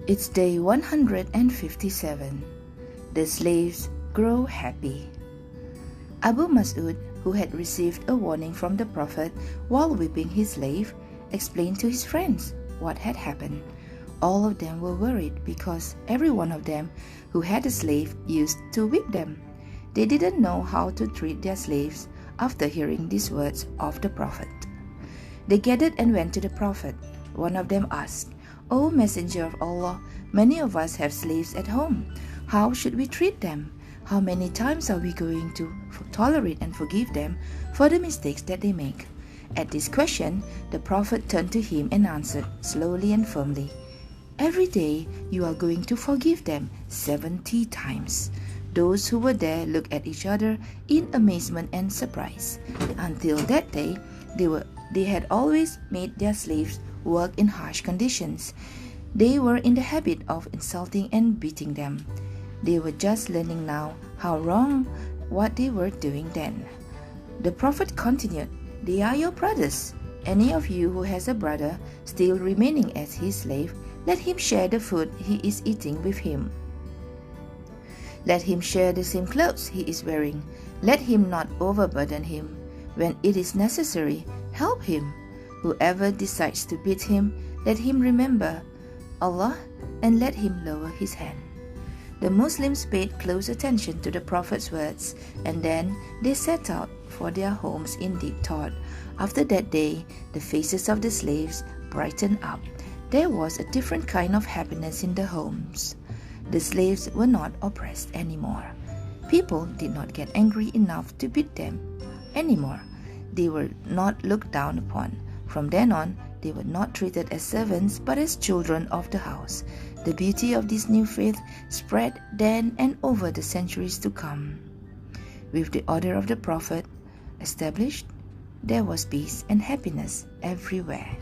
It's day 157. The slaves grow happy. Abu Mas'ud, who had received a warning from the Prophet while whipping his slave, explained to his friends what had happened. All of them were worried because every one of them who had a slave used to whip them. They didn't know how to treat their slaves after hearing these words of the Prophet. They gathered and went to the Prophet. One of them asked, "O Messenger of Allah, many of us have slaves at home. How should we treat them? How many times are we going to tolerate and forgive them for the mistakes that they make?" At this question, the Prophet turned to him and answered slowly and firmly, "Every day you are going to forgive them 70 times. Those who were there looked at each other in amazement and surprise. Until that day, they had always made their slaves work in harsh conditions. They were in the habit of insulting and beating them. They were just learning now how wrong what they were doing then." The Prophet continued, "They are your brothers. Any of you who has a brother still remaining as his slave, let him share the food he is eating with him. Let him share the same clothes he is wearing. Let him not overburden him. When it is necessary, help him. Whoever decides to beat him, let him remember Allah and let him lower his hand." The Muslims paid close attention to the Prophet's words, and then they set out for their homes in deep thought. After that day, the faces of the slaves brightened up. There was a different kind of happiness in the homes. The slaves were not oppressed anymore. People did not get angry enough to beat them anymore. They were not looked down upon. From then on, they were not treated as servants but as children of the house. The beauty of this new faith spread then and over the centuries to come. With the order of the Prophet established, there was peace and happiness everywhere.